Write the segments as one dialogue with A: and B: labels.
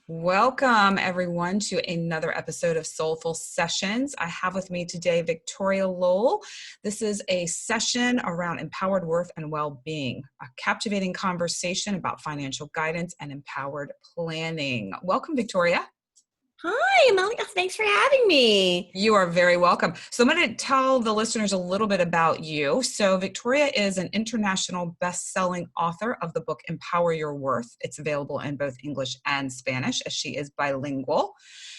A: Welcome, everyone, to another episode of SoulFull Sessions. I have with me today Victoria Lowell. This is a session around empowered worth and well-being, a captivating conversation about financial guidance and empowered planning. Welcome, Victoria.
B: Hi, Molly. Thanks for having me.
A: You are very welcome. So I'm going to tell the listeners a little bit about you. So Victoria is an international best-selling author of the book Empower Your Worth. It's available in both English and Spanish, as she is bilingual.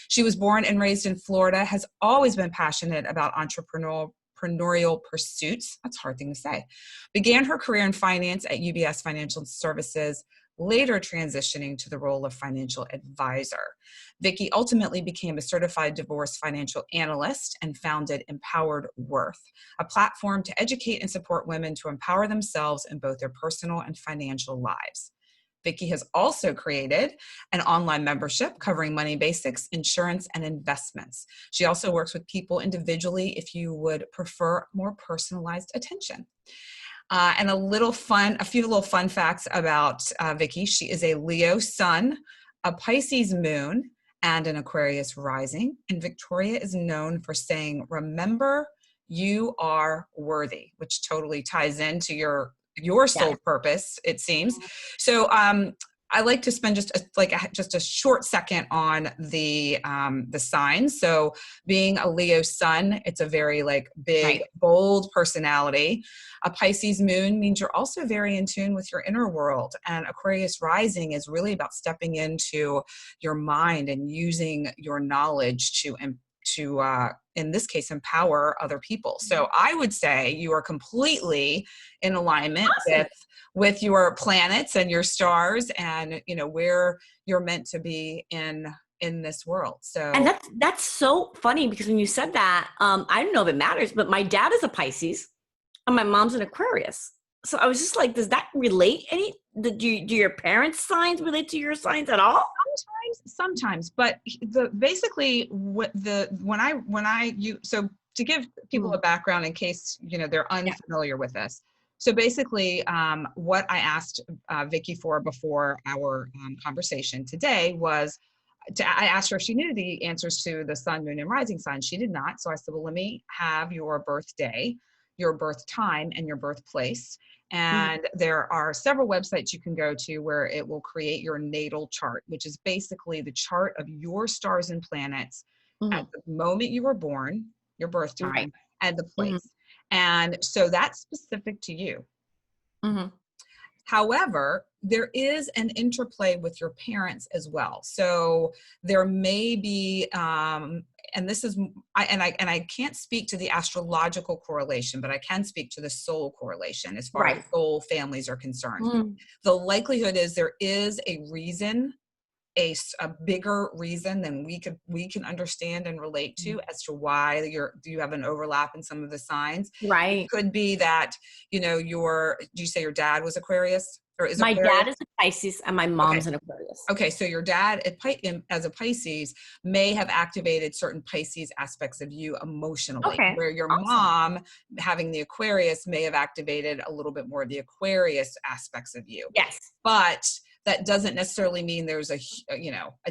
A: She was born and raised in Florida, has always been passionate about entrepreneurial pursuits. That's a hard thing to say. Began her career in finance at UBS Financial Services, later transitioning to the role of financial advisor. Vicki ultimately became a certified divorce financial analyst and founded Empowered Worth, a platform to educate and support women to empower themselves in both their personal and financial lives. Vicki has also created an online membership covering money basics, insurance, and investments. She also works with people individually if you would prefer more personalized attention. And a few little fun facts about Vicki. She is a Leo sun, a Pisces moon, and an Aquarius rising. And Victoria is known for saying, "Remember, you are worthy," which totally ties into your soul purpose, it seems. So I like to spend just a short second on the signs. So being a Leo sun, it's a very big, bold personality. A Pisces moon means you're also very in tune with your inner world. And Aquarius rising is really about stepping into your mind and using your knowledge to in this case, empower other people. So I would say you are completely in alignment with your planets and your stars and, where you're meant to be in this world. So,
B: and that's so funny because when you said that, I don't know if it matters, but my dad is a Pisces and my mom's an Aquarius. So I was just like, does that relate do your parents' signs relate to your signs at all?
A: Sometimes, but so to give people a background in case, they're unfamiliar with this. So basically, what I asked Vicki for before our conversation today was, I asked her if she knew the answers to the sun, moon, and rising sign. She did not. So I said, well, let me have your birthday, your birth time, and your birthplace. And there are several websites you can go to where it will create your natal chart, which is basically the chart of your stars and planets at the moment you were born, your birth time, and the place. And so that's specific to you. However, there is an interplay with your parents as well. So there may be, and this is, I can't speak to the astrological correlation, but I can speak to the soul correlation as far as soul families are concerned. The likelihood is there is a reason, a bigger reason than we can understand and relate to as to why you have an overlap in some of the signs. It could be that, do you say your dad was Aquarius? Or is
B: my
A: Aquarius?
B: Dad is a Pisces and my mom's an Aquarius.
A: Okay, so your dad as a Pisces may have activated certain Pisces aspects of you emotionally, where your mom having the Aquarius may have activated a little bit more of the Aquarius aspects of you.
B: Yes.
A: But that doesn't necessarily mean there's a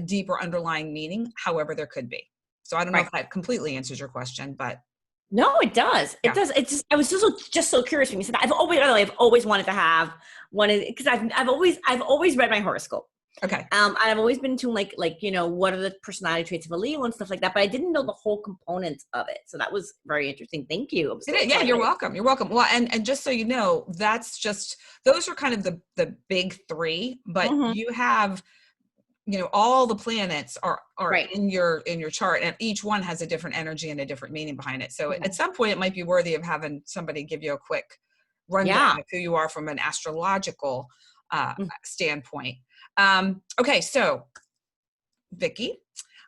A: deeper underlying meaning. However, there could be. So I don't know if that completely answers your question, but.
B: No, it does. It does. It's just, I was just so curious when you said that. I've always wanted to have one because I've always read my horoscope.
A: Okay.
B: And I've always been to what are the personality traits of a Leo and stuff like that, but I didn't know the whole components of it. So that was very interesting. Thank you.
A: You're welcome. You're welcome. Well, and just so you know, those are kind of the big three, but you have, all the planets are in your chart, and each one has a different energy and a different meaning behind it. So at some point it might be worthy of having somebody give you a quick rundown of who you are from an astrological standpoint. Okay, so Vicki,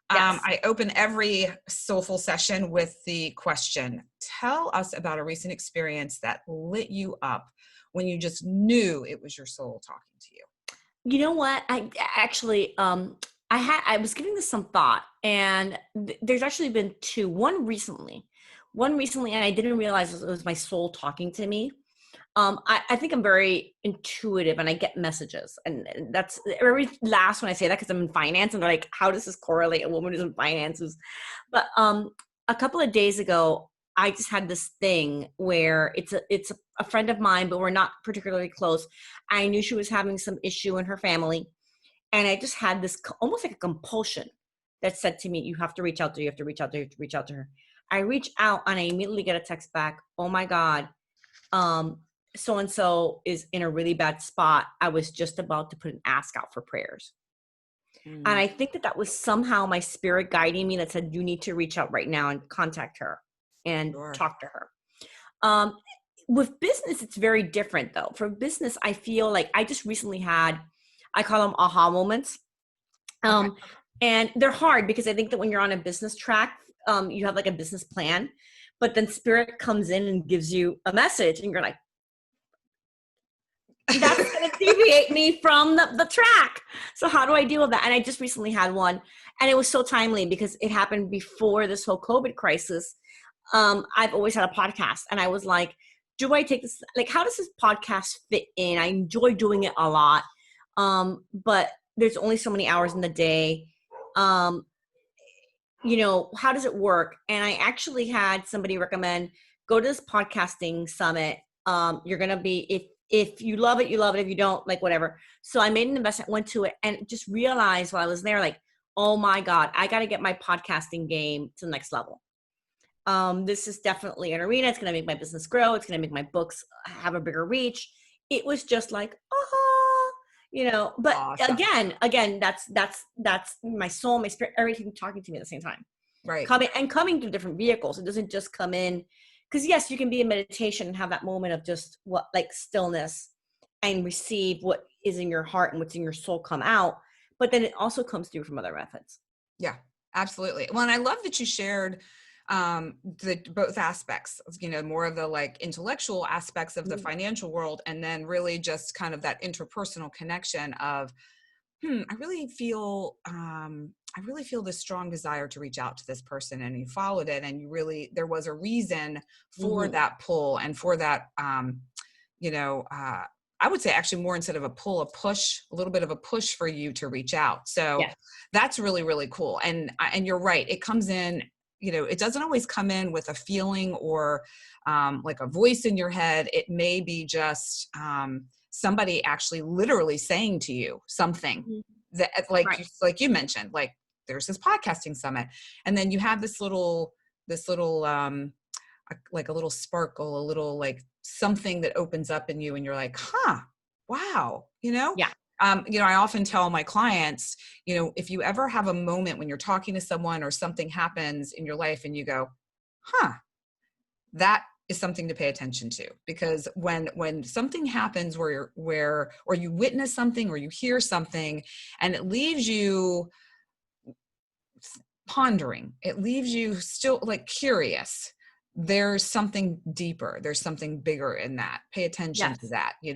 A: I open every SoulFull session with the question, tell us about a recent experience that lit you up when you just knew it was your soul talking to you.
B: You know what? I actually, I was giving this some thought, and there's actually been two. One recently, and I didn't realize it was my soul talking to me. I think I'm very intuitive and I get messages. And that's very last when I say that because I'm in finance and they're like, how does this correlate a woman who's in finances? But a couple of days ago, I just had this thing where it's a friend of mine, but we're not particularly close. I knew she was having some issue in her family. And I just had this almost like a compulsion that said to me, you have to reach out to her, you have to reach out to her, you have to reach out to her. I reach out and I immediately get a text back. Oh my God. So-and-so is in a really bad spot. I was just about to put an ask out for prayers. And I think that was somehow my spirit guiding me that said, you need to reach out right now and contact her and talk to her. With business, it's very different though. For business, I feel like I just recently had, I call them aha moments. And they're hard because I think that when you're on a business track, you have like a business plan, but then spirit comes in and gives you a message and you're like, that's going to deviate me from the track. So how do I deal with that? And I just recently had one and it was so timely because it happened before this whole COVID crisis. I've always had a podcast and I was like, do I take this? Like, how does this podcast fit in? I enjoy doing it a lot. But there's only so many hours in the day. How does it work? And I actually had somebody recommend, go to this podcasting summit. You're going to be, if you love it, you love it. If you don't, like whatever. So I made an investment, went to it and just realized while I was there, like, oh my God, I got to get my podcasting game to the next level. This is definitely an arena. It's going to make my business grow. It's going to make my books have a bigger reach. It was just like, but awesome. again, that's my soul, my spirit, everything talking to me at the same time.
A: Right.
B: Coming through different vehicles. It doesn't just come in. Because yes, you can be in meditation and have that moment of just stillness and receive what is in your heart and what's in your soul come out. But then it also comes through from other methods.
A: Yeah, absolutely. Well, and I love that you shared both aspects, more of the intellectual aspects of the financial world, and then really just kind of that interpersonal connection of, I really feel this strong desire to reach out to this person, and you followed it, and there was a reason for that pull and for that, I would say actually more instead of a pull, a push, a little bit of a push for you to reach out. So that's really, really cool. And you're right. It comes in, it doesn't always come in with a feeling or like a voice in your head. It may be just somebody actually literally saying to you something that like you mentioned, like there's this podcasting summit, and then you have this little like a little sparkle, a little like something that opens up in you and you're like, wow, I often tell my clients, if you ever have a moment when you're talking to someone or something happens in your life and you go, that is something to pay attention to, because when something happens or you witness something or you hear something and it leaves you pondering, it leaves you still like curious, there's something deeper, there's something bigger in that. Pay attention to that,
B: Yes.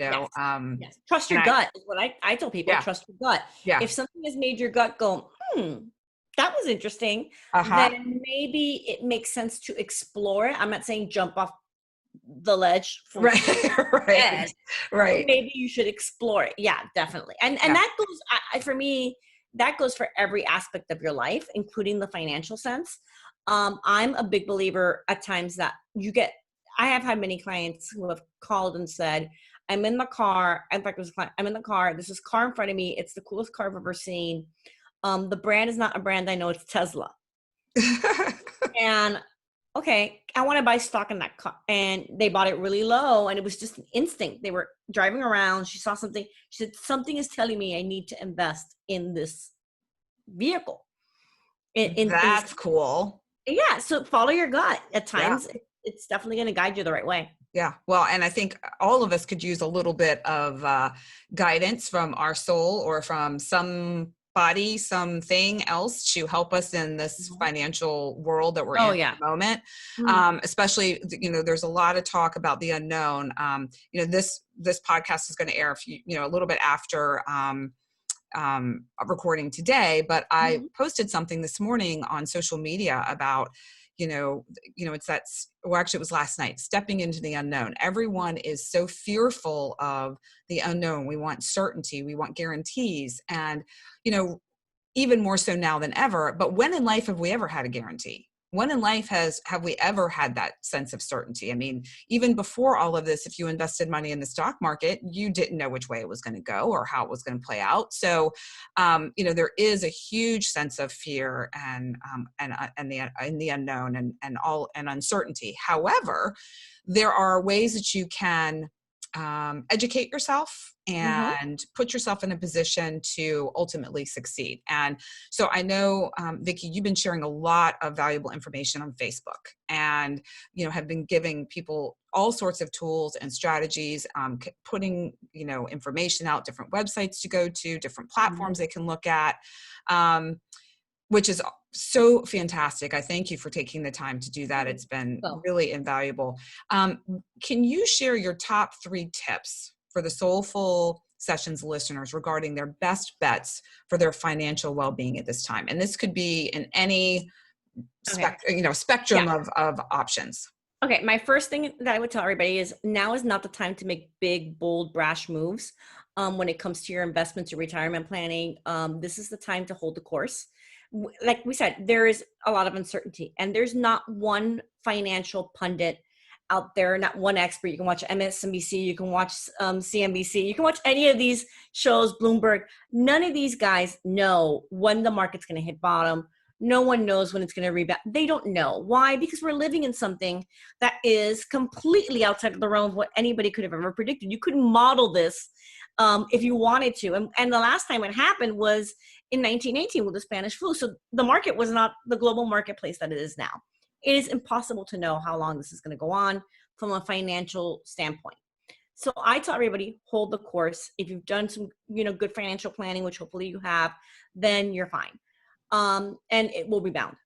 B: Trust your gut is what I tell people. Trust your gut. If something has made your gut go, that was interesting, then maybe it makes sense to explore it. I'm not saying jump off the ledge from
A: right.
B: Maybe you should explore it. Yeah, definitely. And that goes for me, that goes for every aspect of your life, including the financial sense. I'm a big believer at times that I have had many clients who have called and said, I'm in the car. In fact, I'm in the car. There's this car in front of me. It's the coolest car I've ever seen. The brand is not a brand I know. It's Tesla. And okay, I want to buy stock in that car. And they bought it really low. And it was just an instinct. They were driving around. She saw something. She said, something is telling me I need to invest in this vehicle.
A: That's cool.
B: Yeah. So follow your gut. At times, it's definitely going to guide you the right way.
A: Yeah. Well, and I think all of us could use a little bit of guidance from our soul or from somebody, something else to help us in this financial world that we're in at the moment. Especially, there's a lot of talk about the unknown. This podcast is going to air a little bit after recording today, but I posted something this morning on social media about, it's well, actually it was last night, stepping into the unknown. Everyone is so fearful of the unknown. We want certainty, we want guarantees, and even more so now than ever. But when in life have we ever had a guarantee? When in life have we ever had that sense of certainty? I mean, even before all of this, if you invested money in the stock market, you didn't know which way it was going to go or how it was going to play out. So, there is a huge sense of fear and the unknown and uncertainty. However, there are ways that you can educate yourself
B: Mm-hmm.
A: and put yourself in a position to ultimately succeed. And so I know, Vicki, you've been sharing a lot of valuable information on Facebook, and have been giving people all sorts of tools and strategies, putting information out, different websites to go to, different
B: Mm-hmm.
A: platforms they can look at, which is so fantastic. I thank you for taking the time to do that. It's been
B: So,
A: really invaluable. Can you share your top 3 tips for the Soulful Sessions listeners regarding their best bets for their financial well-being at this time? And this could be in any
B: okay.
A: spectrum
B: Yeah.
A: of options.
B: Okay. My first thing that I would tell everybody is now is not the time to make big, bold, brash moves. When it comes to your investments, your retirement planning, this is the time to hold the course. Like we said, there is a lot of uncertainty, and there's not one financial pundit out there, not one expert. You can watch MSNBC, you can watch CNBC, you can watch any of these shows, Bloomberg. None of these guys know when the market's going to hit bottom. No one knows when it's going to rebound. They don't know. Why? Because we're living in something that is completely outside of the realm of what anybody could have ever predicted. You couldn't model this if you wanted to. And the last time it happened was in 1918 with the Spanish flu. So the market was not the global marketplace that it is now. It is impossible to know how long this is going to go on from a financial standpoint. So I tell everybody, hold the course. If you've done some, good financial planning, which hopefully you have, then you're fine. And it will rebound.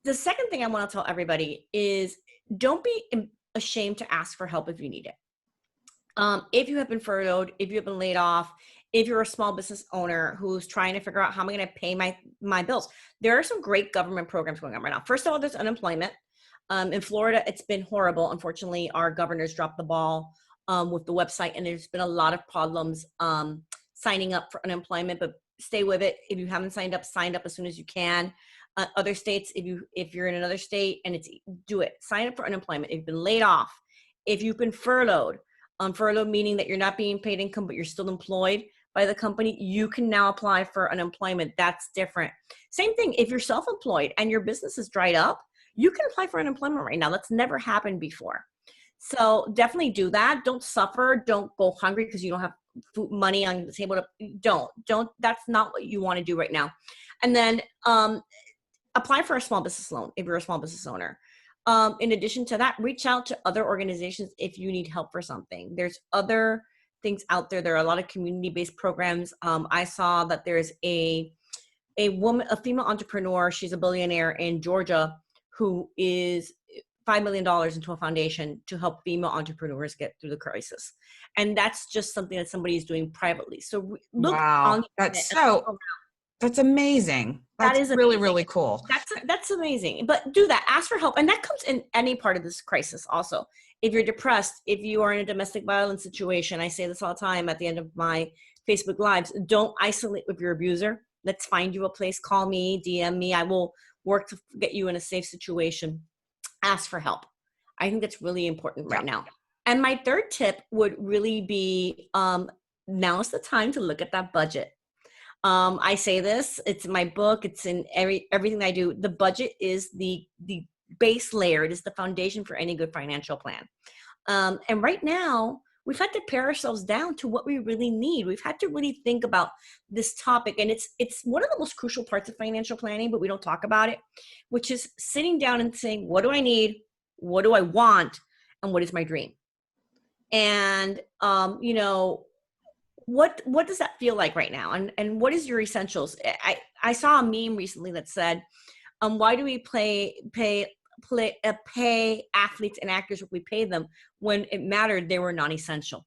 B: The second thing I want to tell everybody is don't be ashamed to ask for help if you need it. If you have been furloughed, if you have been laid off, if you're a small business owner who's trying to figure out how am I going to pay my bills, there are some great government programs going on right now. First of all, there's unemployment. In Florida, it's been horrible. Unfortunately, our governors dropped the ball with the website, and there's been a lot of problems signing up for unemployment. But stay with it. If you haven't signed up as soon as you can. Other states, if you're in another state and do it. Sign up for unemployment. If you've been laid off, if you've been furloughed. Furlough meaning that you're not being paid income, but you're still employed by the company, you can now apply for unemployment. That's different. Same thing, if you're self-employed and your business is dried up, you can apply for unemployment right now. That's never happened before. So definitely do that. Don't suffer. Don't go hungry because you don't have food, money on the table. Don't, that's not what you want to do right now. And then apply for a small business loan if you're a small business owner. In addition to that, reach out to other organizations if you need help for something. There's other things out there. There are a lot of community-based programs. I saw that there's a woman, a female entrepreneur. She's a billionaire in Georgia who is $5 million into a foundation to help female entrepreneurs get through the crisis. And that's just something that somebody is doing privately. So look on
A: that's amazing.
B: That
A: That's
B: is
A: really,
B: amazing.
A: really cool.
B: That's amazing. But do that. Ask for help. And that comes in any part of this crisis also. If you're depressed, if you are in a domestic violence situation, I say this all the time at the end of my Facebook Lives, don't isolate with your abuser. Let's find you a place. Call me, DM me. I will work to get you in a safe situation. Ask for help. I think that's really important right now. And my third tip would really be now's the time to look at that budget. I say this, it's in my book, it's in everything I do. The budget is the base layer. It is the foundation for any good financial plan. And right now, we've had to pare ourselves down to what we really need. We've had to really think about this topic. And it's one of the most crucial parts of financial planning, but we don't talk about it, which is sitting down and saying, what do I need? What do I want? And what is my dream? And, what does that feel like right now? And what is your essentials? I saw a meme recently that said, why do we pay athletes and actors what we pay them when it mattered they were non-essential?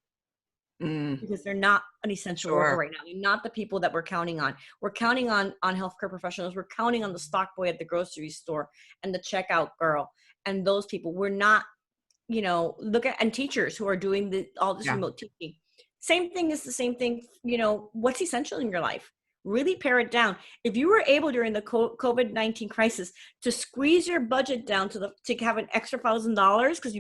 A: Mm,
B: because they're not an essential worker
A: sure.
B: right now. They're not the people that we're counting on. We're counting on healthcare professionals. We're counting on the stock boy at the grocery store and the checkout girl and those people. We're not, look at, and teachers who are doing all this
A: Yeah.
B: remote teaching. Same thing is the same thing, what's essential in your life? Really pare it down. If you were able during the COVID-19 crisis to squeeze your budget down to have an extra $1,000 because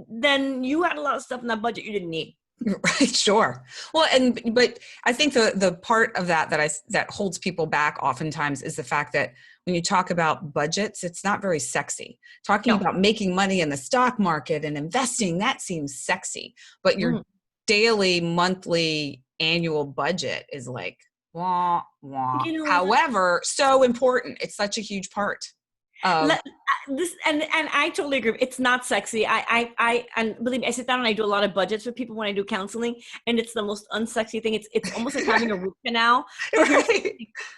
B: then you had a lot of stuff in that budget you didn't need.
A: Right, sure. Well, but I think the part of that holds people back oftentimes is the fact that when you talk about budgets, it's not very sexy. Talking
B: No.
A: about making money in the stock market and investing, that seems sexy. But your
B: Mhm.
A: daily, monthly, annual budget is like wah wah.
B: You know what?
A: However, so important. It's such a huge part of
B: This and I totally agree. It's not sexy. And believe me, I sit down and I do a lot of budgets with people when I do counseling, and it's the most unsexy thing. It's almost like having a root canal. But
A: right.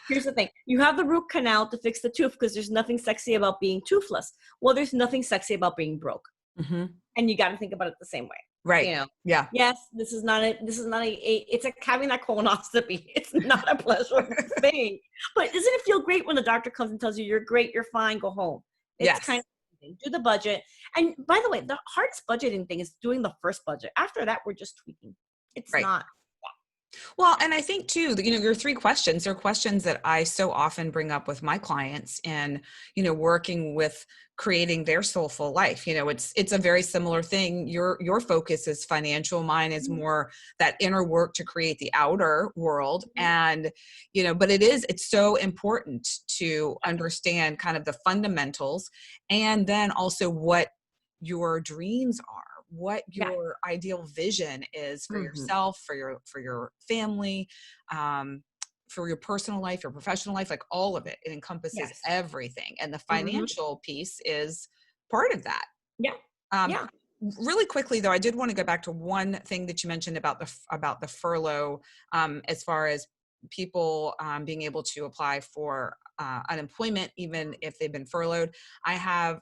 B: here's the thing: you have the root canal to fix the tooth because there's nothing sexy about being toothless. Well, there's nothing sexy about being broke,
A: Mm-hmm.
B: and you got to think about it the same way.
A: Right. Yeah.
B: Yes, this is not it's like having that colonoscopy. It's not a pleasurable thing. But doesn't it feel great when the doctor comes and tells you you're great, you're fine, go home? It's kind
A: Yes.
B: of do the budget. And by the way, the hardest budgeting thing is doing the first budget. After that, we're just tweaking. It's
A: Right.
B: not.
A: Well, and I think too, your three questions are questions that I so often bring up with my clients and, working with creating their soulful life. It's a very similar thing. Your focus is financial. Mine is more that inner work to create the outer world. And, but it's so important to understand kind of the fundamentals and then also what your dreams are, what
B: Yeah.
A: your ideal vision is for
B: Mhm.
A: yourself, for your family, for your personal life, your professional life, like all of it. It encompasses
B: Yes.
A: everything. And the
B: Mhm.
A: financial piece is part of that.
B: Yeah.
A: Um,
B: Yeah.
A: Really quickly though, I did want to go back to one thing that you mentioned about the furlough, as far as people being able to apply for unemployment even if they've been furloughed. I have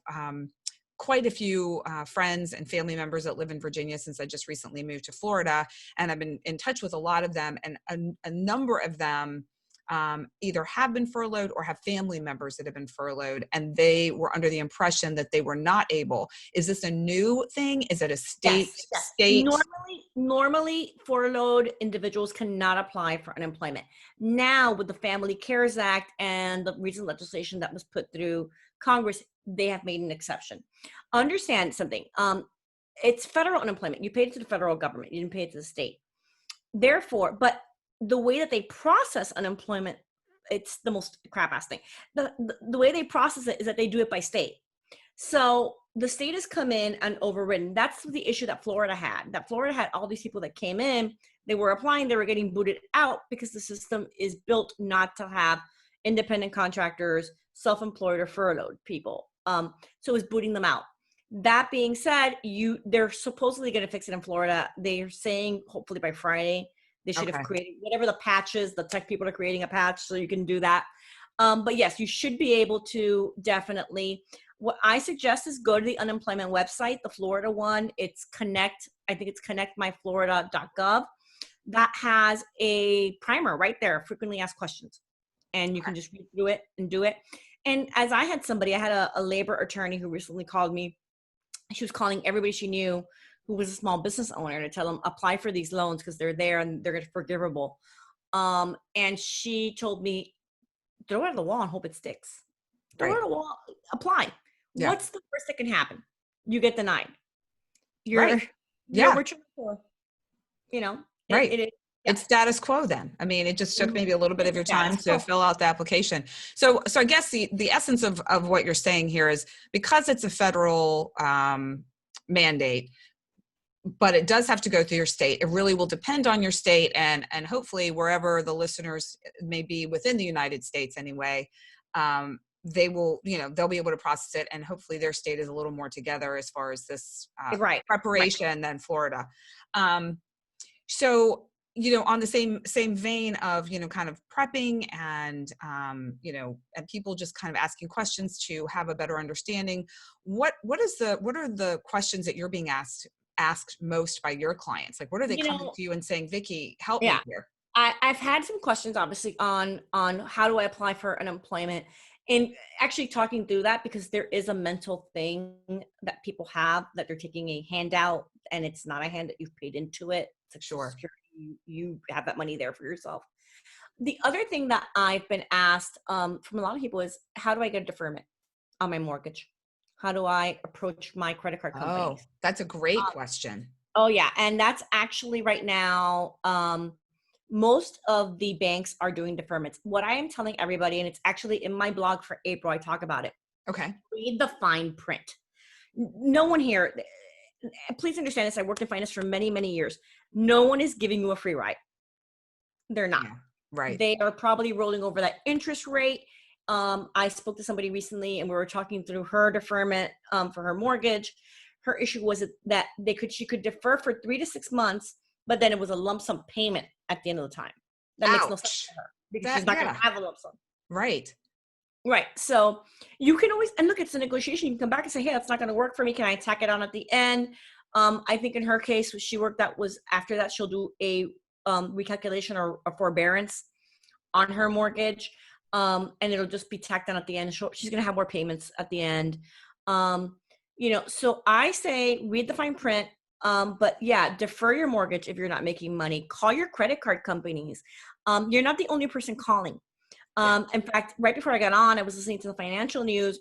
A: quite a few friends and family members that live in Virginia since I just recently moved to Florida, and I've been in touch with a lot of them, and a number of them either have been furloughed or have family members that have been furloughed, and they were under the impression that they were not able. Is this a new thing? Is it a
B: Yes.
A: state
B: Yes.
A: state?
B: Normally, furloughed individuals cannot apply for unemployment. Now, with the Family Cares Act and the recent legislation that was put through Congress, they have made an exception. Understand something. It's federal unemployment. You paid it to the federal government. You didn't pay it to the state. Therefore, but the way that they process unemployment, it's the most crap ass thing. The way they process it is that they do it by state. So the state has come in and overridden. That's the issue that Florida had. That Florida had all these people that came in, they were applying, they were getting booted out because the system is built not to have independent contractors, self-employed or furloughed people. So it's booting them out. That being said, they're supposedly going to fix it in Florida. They're saying hopefully by Friday they should have
A: Okay.
B: created whatever the patch is. The tech people are creating a patch so you can do that. But yes, you should be able to definitely. What I suggest is go to the unemployment website, the Florida one. It's I think it's connectmyflorida.gov. That has a primer right there, frequently asked questions. And you can just read through it and do it. And as I had a labor attorney who recently called me. She was calling everybody she knew who was a small business owner to tell them apply for these loans because they're there and they're forgivable. And she told me, throw it at the wall and hope it sticks. Throw it
A: Right.
B: at the wall, apply.
A: Yeah.
B: What's the worst that can happen? You get denied.
A: Right.
B: You're
A: Yeah.
B: returning for,
A: Right.
B: it is.
A: It's
B: Yes.
A: status quo then. I mean, it just took maybe a little bit of
B: It's
A: your
B: status
A: time to
B: quo.
A: fill out the application. So I guess the essence of what you're saying here is because it's a federal mandate, but it does have to go through your state. It really will depend on your state and hopefully wherever the listeners may be within the United States anyway, they will, they'll be able to process it and hopefully their state is a little more together as far as this
B: Right.
A: preparation than Florida. So, on the same vein of, kind of prepping and, and people just kind of asking questions to have a better understanding, what are the questions that you're being asked asked most by your clients? Like, what are they
B: You
A: coming
B: know,
A: to you and saying, Vicky, help
B: yeah,
A: me here?
B: I've had some questions, obviously, on how do I apply for unemployment, and actually talking through that, because there is a mental thing that people have, that they're taking a handout and it's not a hand that you've paid into it. It's like Social
A: Sure.
B: Security, you have that money there for yourself. The other thing that I've been asked from a lot of people is, how do I get a deferment on my mortgage? How do I approach my credit card
A: Oh,
B: companies?
A: that's a great question.
B: Oh yeah, and that's actually right now, most of the banks are doing deferments. What I am telling everybody, and it's actually in my blog for April, I talk about it.
A: Okay.
B: Read the fine print. No one here, please understand this. I worked in finance for many, many years. No one is giving you a free ride. They're not.
A: Yeah. Right.
B: They are probably rolling over that interest rate. I spoke to somebody recently, and we were talking through her deferment for her mortgage. Her issue was that she could defer for 3 to 6 months, but then it was a lump sum payment at the end of the time. That makes no sense
A: Ouch.
B: to her, because she's
A: That,
B: not going
A: yeah.
B: to have a lump sum.
A: Right.
B: Right. So you can always, and look, it's a negotiation. You can come back and say, hey, that's not going to work for me. Can I tack it on at the end? I think in her case, what she worked out was, after that, she'll do a recalculation or a forbearance on her mortgage. And it'll just be tacked on at the end. She's going to have more payments at the end. So I say, read the fine print. But yeah, defer your mortgage if you're not making money. Call your credit card companies. You're not the only person calling.
A: Yeah.
B: In fact, right before I got on, I was listening to the financial news.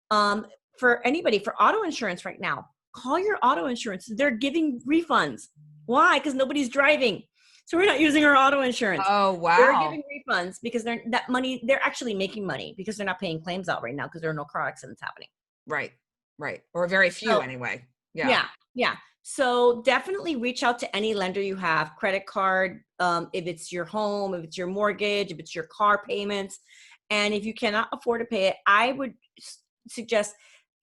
B: For anybody, for auto insurance right now, call your auto insurance. They're giving refunds. Why? Because nobody's driving. So we're not using our auto insurance.
A: Oh,
B: They're
A: wow.
B: giving refunds because they're actually making money, because they're not paying claims out right now because there are no car accidents happening.
A: Right. Right. Or very few
B: So
A: anyway. Yeah.
B: yeah, yeah. So definitely reach out to any lender you have, credit card, if it's your home, if it's your mortgage, if it's your car payments. And if you cannot afford to pay it, I would suggest,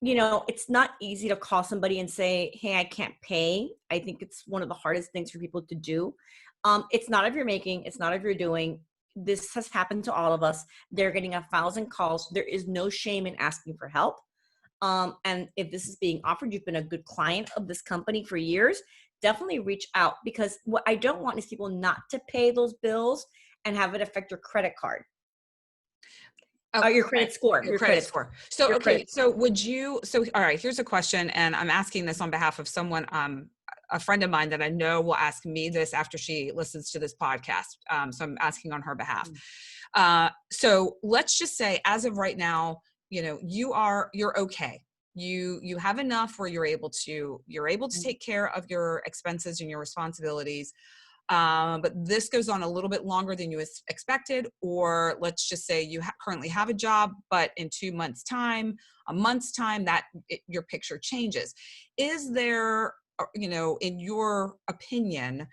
B: it's not easy to call somebody and say, hey, I can't pay. I think it's one of the hardest things for people to do. It's not if you're making, it's not if you're doing. This has happened to all of us. They're getting 1,000 calls. There is no shame in asking for help. And if this is being offered, you've been a good client of this company for years, definitely reach out, because what I don't want is people not to pay those bills and have it affect your credit card. Your credit score.
A: Your credit score. So,
B: Your
A: okay.
B: credit.
A: So all right, here's a question. And I'm asking this on behalf of someone, a friend of mine that I know will ask me this after she listens to this podcast. So I'm asking on her behalf. So let's just say, as of right now, you're okay. You have enough where you're able to take care of your expenses and your responsibilities. But this goes on a little bit longer than you expected, or let's just say you currently have a job, but in 2 months' time, a month's time, your picture changes. Is there, in your opinion,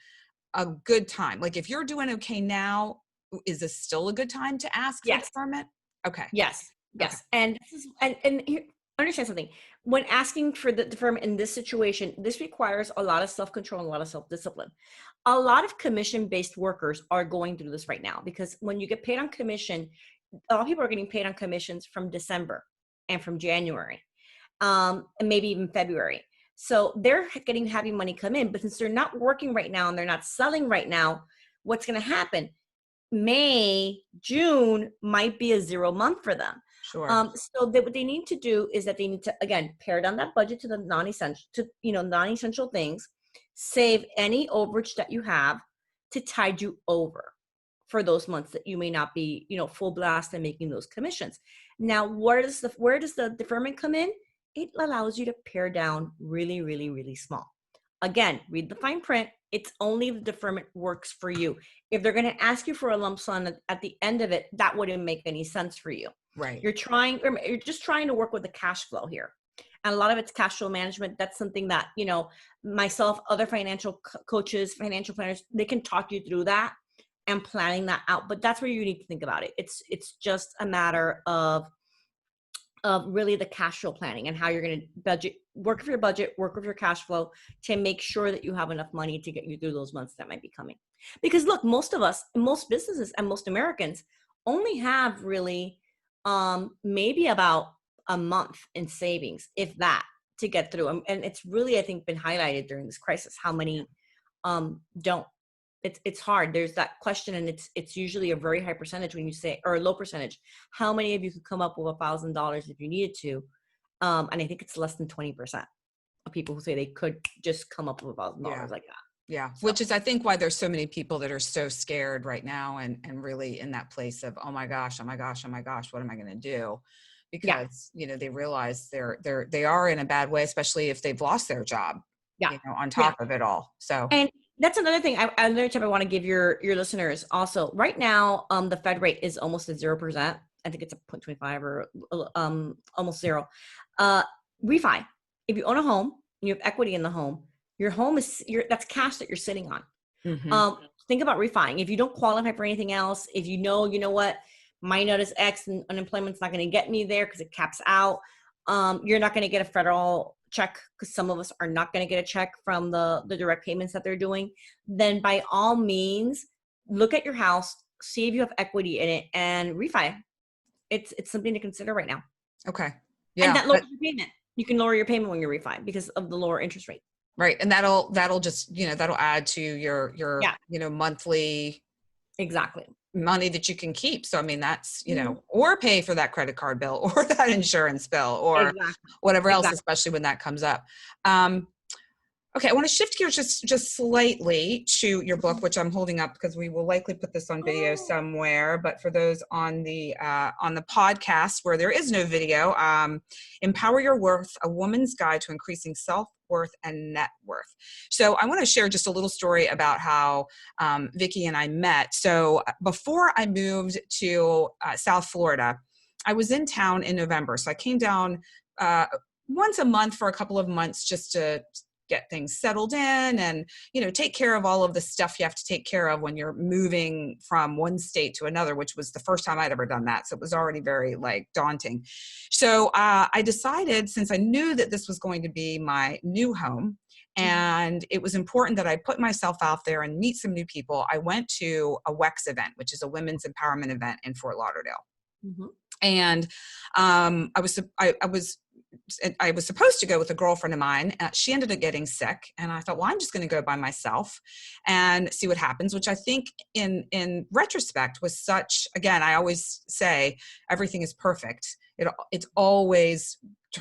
A: a good time? Like, if you're doing okay now, is this still a good time to ask for
B: Yes.
A: deferment? Okay.
B: Yes.
A: Okay.
B: And here, understand something. When asking for the deferment in this situation, this requires a lot of self-control and a lot of self-discipline. A lot of commission-based workers are going through this right now, because when you get paid on commission, a lot of people are getting paid on commissions from December and from January, and maybe even February. So they're having money come in, but since they're not working right now and they're not selling right now, what's going to happen? May, June might be a 0 month for them.
A: Sure.
B: So what they need to do is that they need to, again, pare down that budget to the non-essential things, save any overage that you have to tide you over for those months that you may not be, full blast and making those commissions. Now, where does the deferment come in? It allows you to pare down really, really, really small. Again, read the fine print. It's only if the deferment works for you. If they're going to ask you for a lump sum at the end of it, that wouldn't make any sense for you.
A: Right.
B: You're just trying to work with the cash flow here. And a lot of it's cash flow management. That's something that, myself, other financial coaches, financial planners, they can talk you through that and planning that out. But that's where you need to think about it. It's just a matter of really the cash flow planning and how you're going to work with your budget, work with your cash flow to make sure that you have enough money to get you through those months that might be coming. Because look, most of us, most businesses and most Americans only have really maybe about a month in savings, if that. to get through. And it's really, I think, been highlighted during this crisis, how many don't. It's hard. There's that question, and it's usually a very high percentage when you say, or a low percentage. How many of you could come up with $1,000 if you needed to? And I think it's less than 20% of people who say they could just come up with $1,000 like that.
A: Yeah,
B: So,
A: which is, I think, why there's so many people that are so scared right now and really in that place of, oh my gosh, oh my gosh, oh my gosh, what am I going to do?
B: yeah,
A: Because, they realize they are in a bad way, especially if they've lost their job,
B: yeah,
A: on
B: yeah.
A: top of it all. So,
B: And that's another thing. Another tip I want to give your listeners also. Right now, the Fed rate is almost at 0%. I think it's a 0.25 or almost zero. Refi. If you own a home and you have equity in the home, your home is that's cash that you're sitting on. Think about refining. If you don't qualify for anything else, if you know what, my notice X and unemployment's not going to get me there because it caps out. You're not going to get a federal check, because some of us are not going to get a check from the direct payments that they're doing. Then by all means, look at your house, see if you have equity in it, and refi. It's something to consider right now.
A: okay.
B: And
A: Yeah.
B: that lowers your payment. You can lower your payment when you refi because of the lower interest rate.
A: Right. And that'll just, that'll add to your, monthly
B: Exactly.
A: money that you can keep. So, I mean, that's,
B: Mhm.
A: or pay for that credit card bill or that insurance bill or
B: Exactly.
A: whatever else,
B: Exactly.
A: especially when that comes up. Okay, I want to shift gears just slightly to your book, which I'm holding up because we will likely put this on video somewhere. But for those on the podcast where there is no video, Empower Your Worth: A Woman's Guide to Increasing Self-Worth and Net Worth. So I want to share just a little story about how Vicki and I met. So before I moved to South Florida, I was in town in November. So I came down once a month for a couple of months just to get things settled in and, take care of all of the stuff you have to take care of when you're moving from one state to another, which was the first time I'd ever done that. So it was already very daunting. So I decided, since I knew that this was going to be my new home and it was important that I put myself out there and meet some new people, I went to a WEX event, which is a women's empowerment event in Fort Lauderdale. And I was supposed to go with a girlfriend of mine. She ended up getting sick, and I thought, well, I'm just going to go by myself and see what happens, which I think in retrospect was such, again, I always say everything is perfect. It's always,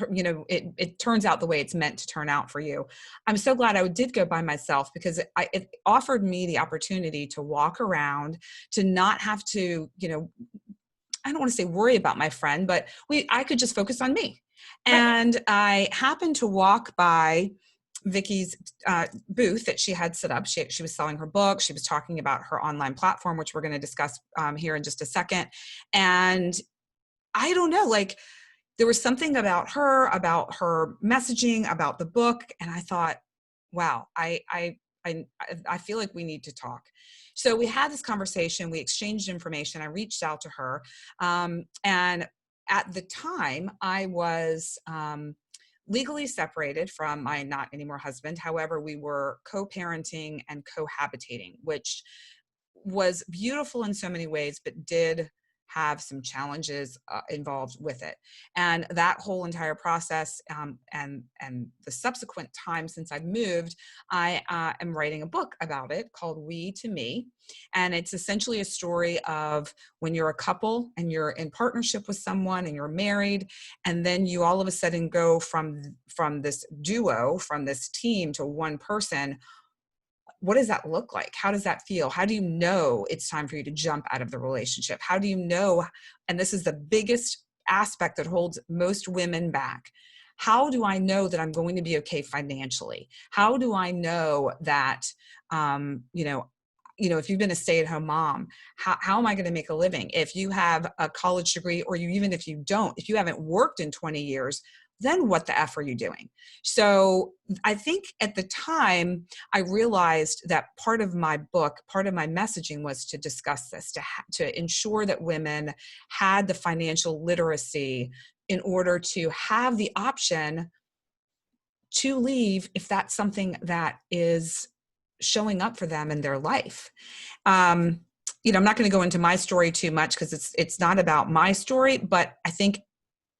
A: it turns out the way it's meant to turn out for you. I'm so glad I did go by myself because it offered me the opportunity to walk around, to not have to, I don't want to say worry about my friend, but I could just focus on me. And I happened to walk by Vicki's booth that she had set up. She was selling her book. She was talking about her online platform, which we're going to discuss here in just a second. And I don't know, there was something about her messaging, about the book. And I thought, wow, I feel like we need to talk. So we had this conversation, we exchanged information. I reached out to her. And at the time I was legally separated from my not anymore husband. However, we were co-parenting and cohabitating, which was beautiful in so many ways, but did have some challenges involved with it. And that whole entire process and the subsequent time since I moved, I am writing a book about it called We to Me. And it's essentially a story of when you're a couple and you're in partnership with someone and you're married, and then you all of a sudden go from this duo, from this team to one person. What does that look like? How does that feel? How do you know it's time for you to jump out of the relationship? How do you know? And this is the biggest aspect that holds most women back. How do I know that I'm going to be okay financially? How do I know that, if you've been a stay-at-home mom, how am I going to make a living? If you have a college degree, or even if you don't, if you haven't worked in 20 years, then what the F are you doing? So I think at the time I realized that part of my book, part of my messaging was to discuss this, to ensure that women had the financial literacy in order to have the option to leave if that's something that is showing up for them in their life. I'm not going to go into my story too much because it's not about my story, but I think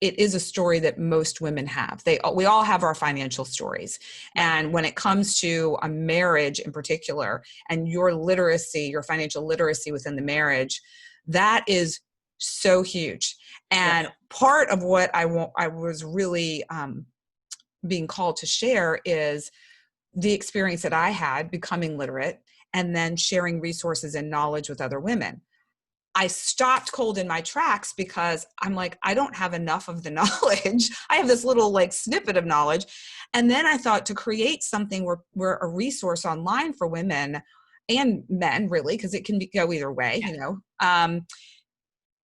A: it is a story that most women have. We all have our financial stories. And when it comes to a marriage in particular, and your literacy, your financial literacy within the marriage, that is so huge. And part of what I was really being called to share is the experience that I had becoming literate and then sharing resources and knowledge with other women. I stopped cold in my tracks because I'm like, I don't have enough of the knowledge. I have this little like snippet of knowledge. And then I thought to create something where a resource online for women and men, really, because it can go either way, you know,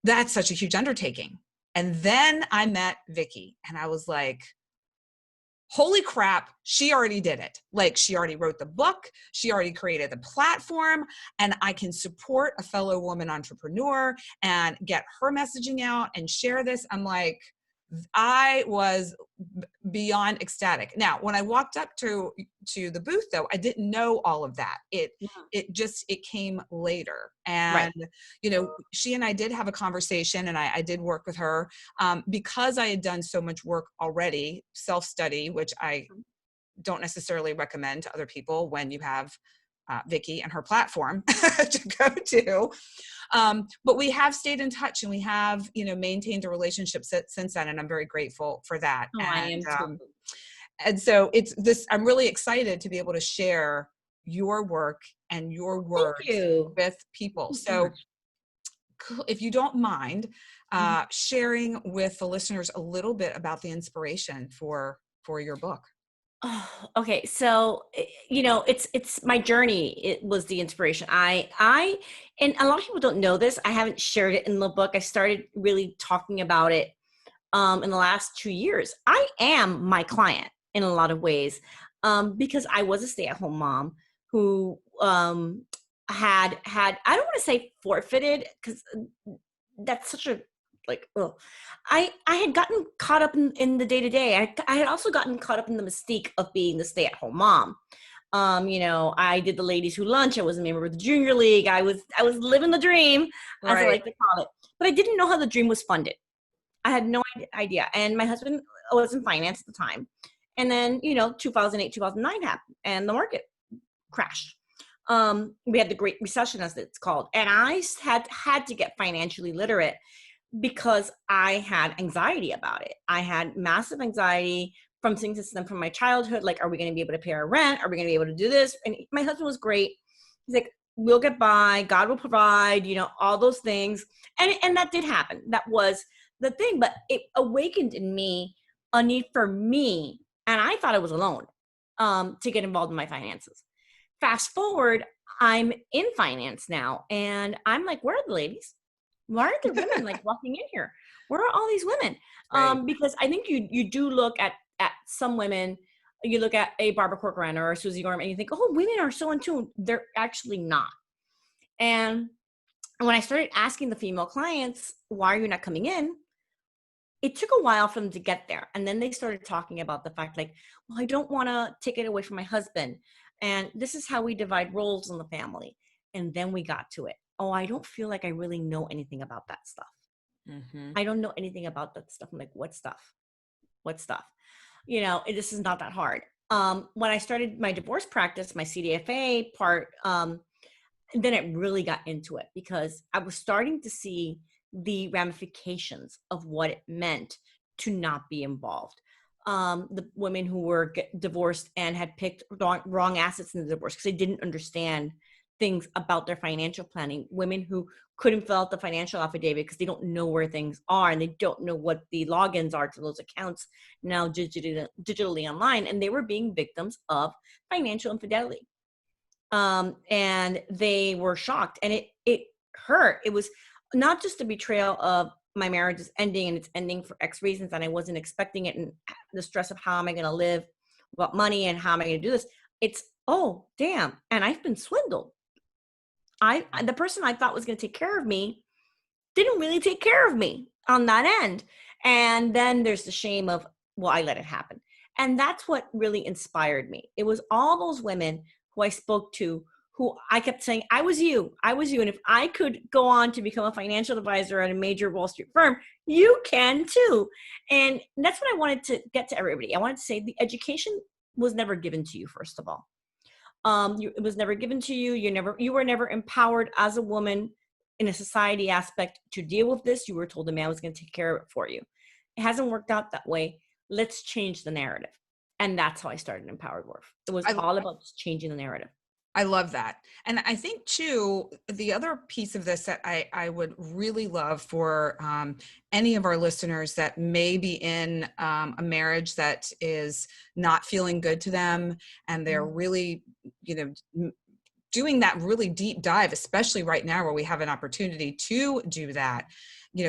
A: that's such a huge undertaking. And then I met Vicky and I was like, holy crap, she already did it. Like, she already wrote the book, she already created the platform, and I can support a fellow woman entrepreneur and get her messaging out and share this. I'm like, I was beyond ecstatic. Now, when I walked up to the booth, though, I didn't know all of that. It came later. And, you know, she and I did have a conversation, and I did work with her because I had done so much work already, self-study, which I don't necessarily recommend to other people when you have Vicky and her platform to go to. But we have stayed in touch, and we have, you know, maintained a relationship since then. And I'm very grateful for that.
B: Oh, I am too.
A: And so I'm really excited to be able to share your work and your words with people. So if you don't mind sharing with the listeners a little bit about the inspiration for your book.
B: Oh, okay. So, you know, it's my journey. It was the inspiration. And a lot of people don't know this. I haven't shared it in the book. I started really talking about it in the last 2 years. I am my client in a lot of ways because I was a stay-at-home mom who had I don't want to say forfeited, because that's such a I had gotten caught up in the day-to-day. I had also gotten caught up in the mystique of being the stay-at-home mom. You know, I did the ladies who lunch. I was a member of the junior league. I was living the dream, as I like to call it. But I didn't know how the dream was funded. I had no idea. And my husband was in finance at the time. And then, you know, 2008, 2009 happened, and the market crashed. We had the Great Recession, as it's called. And I had to get financially literate, because I had anxiety about it. I had massive anxiety from things that stem from my childhood. Like, are we going to be able to pay our rent? Are we going to be able to do this? And my husband was great. He's like, we'll get by. God will provide, you know, all those things. And that did happen. That was the thing. But it awakened in me a need for me. And I thought I was alone to get involved in my finances. Fast forward, I'm in finance now. And I'm like, where are the ladies? Why aren't there women like walking in here? Where are all these women? Because I think you do look at some women. You look at a Barbara Corcoran or a Susie Gorman, and you think, oh, women are so in tune. They're actually not. And when I started asking the female clients, why are you not coming in? It took a while for them to get there. And then they started talking about the fact, like, well, I don't want to take it away from my husband. And this is how we divide roles in the family. And then we got to it. Oh, I don't feel like I really know anything about that stuff. I don't know anything about that stuff. I'm like, what stuff? What stuff? You know, this is not that hard. When I started my divorce practice, my CDFA part, then it really got into it, because I was starting to see the ramifications of what it meant to not be involved. The women who were divorced and had picked wrong assets in the divorce because they didn't understand things about their financial planning. Women who couldn't fill out the financial affidavit because they don't know where things are, and they don't know what the logins are to those accounts now digitally online. And they were being victims of financial infidelity. And they were shocked, and it hurt. It was not just a betrayal of my marriage is ending, and it's ending for X reasons, and I wasn't expecting it, and the stress of how am I going to live without money, and how am I going to do this? It's, oh, damn. And I've been swindled. The person I thought was going to take care of me didn't really take care of me on that end. And then there's the shame of, well, I let it happen. And that's what really inspired me. It was all those women who I spoke to who I kept saying, I was you. And if I could go on to become a financial advisor at a major Wall Street firm, you can too. And that's what I wanted to get to everybody. I wanted to say the education was never given to you, first of all. It was never given to you. You were never empowered as a woman in a society aspect to deal with this. You were told a man was going to take care of it for you. It hasn't worked out that way. Let's change the narrative. And that's how I started Empowered Worth. It was all about just changing the narrative.
A: I love that. And I think too, the other piece of this that I would really love for any of our listeners that may be in a marriage that is not feeling good to them, and they're really, doing that really deep dive, especially right now where we have an opportunity to do that,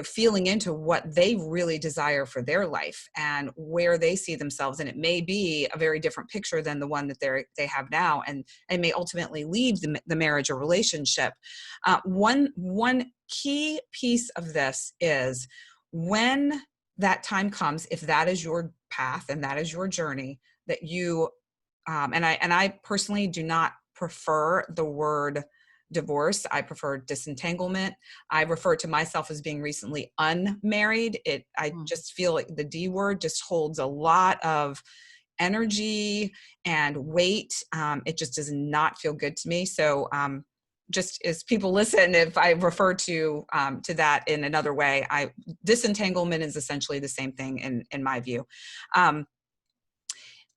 A: feeling into what they really desire for their life and where they see themselves. And it may be a very different picture than the one that they have now, and may ultimately leave the marriage or relationship. One key piece of this is when that time comes, if that is your path and that is your journey, that you, and I personally do not prefer the word divorce. I prefer disentanglement. I refer to myself as being recently unmarried. I just feel like the D word just holds a lot of energy and weight. It just does not feel good to me. So just as people listen, if I refer to that in another way, disentanglement is essentially the same thing in my view.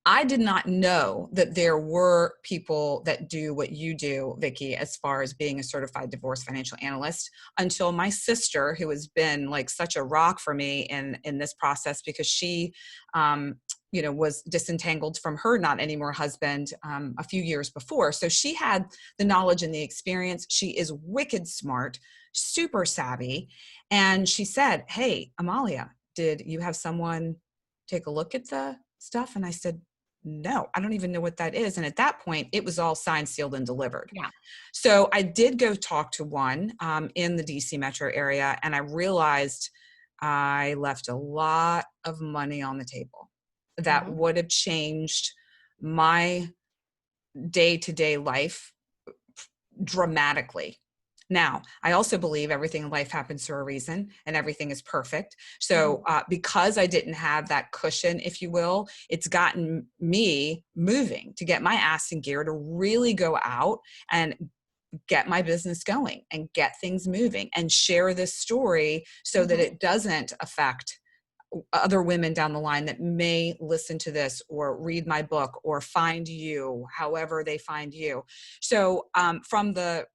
A: I did not know that there were people that do what you do, Vicki, as far as being a certified divorce financial analyst, until my sister, who has been like such a rock for me in this process, because she, was disentangled from her not anymore husband a few years before. So she had the knowledge and the experience. She is wicked smart, super savvy. And she said, "Hey, Amalia, did you have someone take a look at the stuff?" And I said, "No, I don't even know what that is." And at that point, it was all signed, sealed, and delivered.
B: Yeah.
A: So I did go talk to one in the DC metro area, and I realized I left a lot of money on the table that would have changed my day-to-day life dramatically. Now, I also believe everything in life happens for a reason and everything is perfect. So because I didn't have that cushion, if you will, it's gotten me moving to get my ass in gear to really go out and get my business going and get things moving and share this story so that it doesn't affect other women down the line that may listen to this or read my book or find you, however they find you. So from the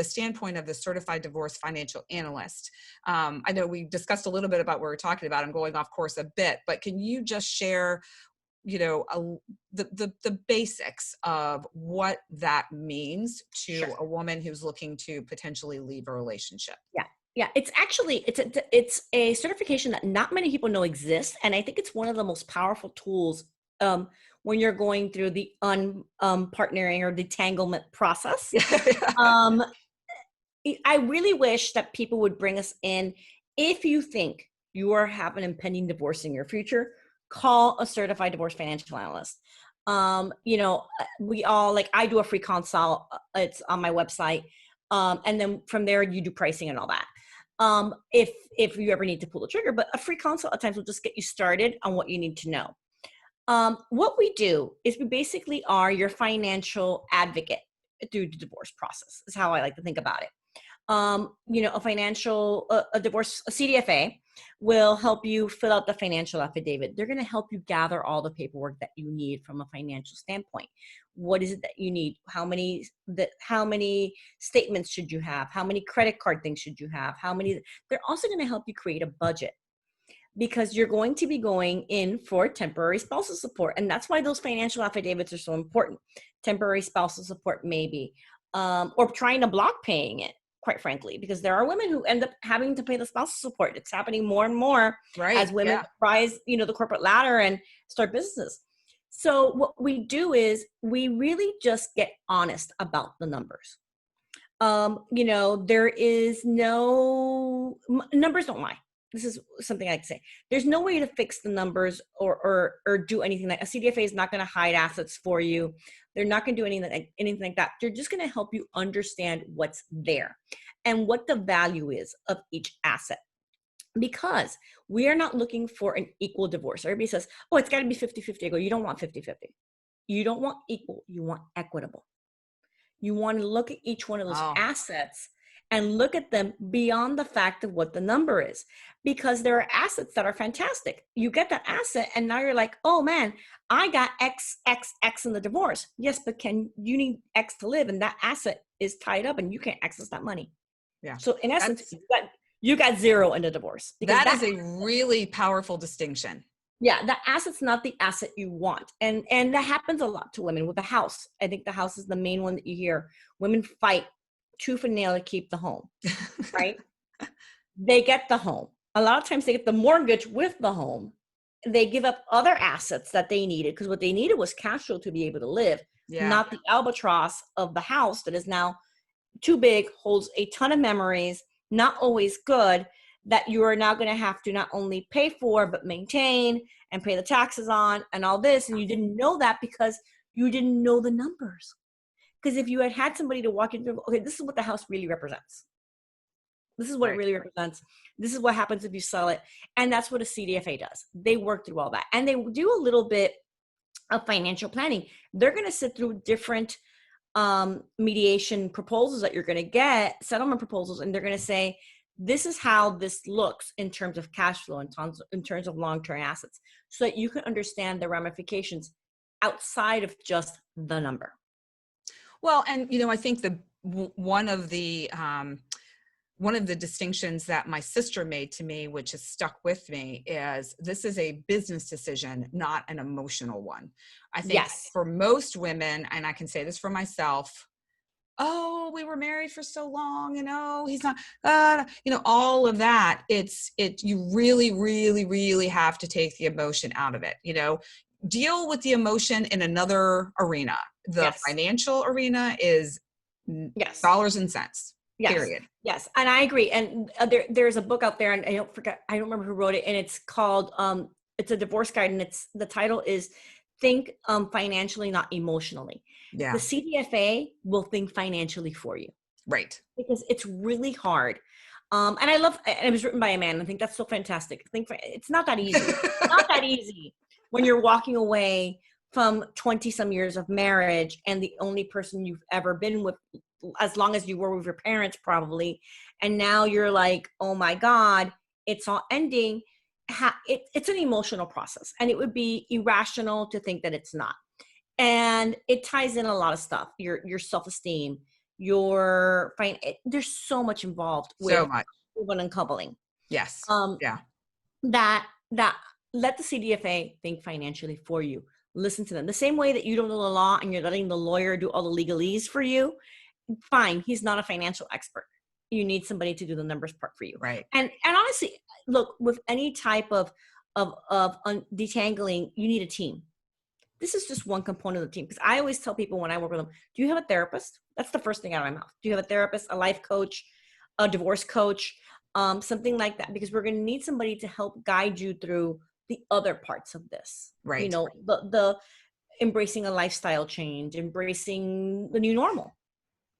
A: standpoint of the certified divorce financial analyst, I know we discussed a little bit about what we're talking about. I'm going off course a bit, but can you just share, the basics of what that means to a woman who's looking to potentially leave a relationship?
B: Yeah, it's a certification that not many people know exists, and I think it's one of the most powerful tools when you're going through the partnering or detanglement process. I really wish that people would bring us in. If you think you are having an impending divorce in your future, call a certified divorce financial analyst. We all, I do a free consult. It's on my website. And then from there you do pricing and all that. If you ever need to pull the trigger, but a free consult at times will just get you started on what you need to know. What we do is we basically are your financial advocate through the divorce process, is how I like to think about it. A divorce, a CDFA will help you fill out the financial affidavit. They're going to help you gather all the paperwork that you need from a financial standpoint. What is it that you need? How many statements should you have? How many credit card things should you have? They're also going to help you create a budget, because you're going to be going in for temporary spousal support. And that's why those financial affidavits are so important. Temporary spousal support, maybe, or trying to block paying it, quite frankly, because there are women who end up having to pay the spousal support. It's happening more and more as women rise, the corporate ladder and start businesses. So what we do is we really just get honest about the numbers. There is numbers don't lie. this is something I can say. There's no way to fix the numbers or do anything. Like a CDFA is not going to hide assets for you. They're not going to do anything like that. They're just going to help you understand what's there and what the value is of each asset. Because we are not looking for an equal divorce. Everybody says, oh, it's got to be 50-50. I go, you don't want 50-50. You don't want equal. You want equitable. You want to look at each one of those assets and look at them beyond the fact of what the number is, because there are assets that are fantastic. You get that asset and now you're like, oh man, I got X, X, X in the divorce. Yes, but you need X to live, and that asset is tied up and you can't access that money.
A: Yeah.
B: So in essence, you got zero in the divorce.
A: That is a really powerful distinction.
B: Yeah, the asset's not the asset you want. And that happens a lot to women with the house. I think the house is the main one that you hear. Women fight tooth and nail to keep the home, right? They get the home. A lot of times they get the mortgage with the home. They give up other assets that they needed, because what they needed was cash flow to be able to live, not the albatross of the house that is now too big, holds a ton of memories, not always good, that you are now going to have to not only pay for, but maintain and pay the taxes on and all this. And you didn't know that because you didn't know the numbers. Because if you had somebody to walk you through, okay, this is what the house really represents. This is what it really represents. This is what happens if you sell it. And that's what a CDFA does. They work through all that. And they do a little bit of financial planning. They're going to sit through different mediation proposals that you're going to get, settlement proposals, and they're going to say, this is how this looks in terms of cash flow, in terms of long-term assets, so that you can understand the ramifications outside of just the number.
A: Well, and I think one of the distinctions that my sister made to me, which has stuck with me, is this is a business decision, not an emotional one. I think for most women, and I can say this for myself, oh, we were married for so long, he's not, all of that. You really, really, really have to take the emotion out of it, deal with the emotion in another arena. The financial arena is dollars and cents. Period.
B: Yes. And I agree. And there's a book out there, and I don't remember who wrote it. And it's called, it's a divorce guide. And the title is Think Financially, Not Emotionally.
A: Yeah.
B: The CDFA will think financially for you.
A: Right.
B: Because it's really hard. And it was written by a man. I think that's so fantastic. It's not that easy. It's not that easy when you're walking away from 20 some years of marriage and the only person you've ever been with, as long as you were with your parents probably, and now you're like, oh my God, it's all ending. It's an emotional process, and it would be irrational to think that it's not. And it ties in a lot of stuff, your self-esteem, there's so much involved with moving and coupling.
A: Yes.
B: That let the CDFA think financially for you. Listen to them. The same way that you don't know the law and you're letting the lawyer do all the legalese for you, fine, he's not a financial expert. You need somebody to do the numbers part for you.
A: Right.
B: And honestly, look, with any type of detangling, you need a team. This is just one component of the team. Because I always tell people when I work with them, do you have a therapist? That's the first thing out of my mouth. Do you have a therapist, a life coach, a divorce coach, something like that? Because we're going to need somebody to help guide you through the other parts of this.
A: Right.
B: The embracing a lifestyle change, embracing the new normal.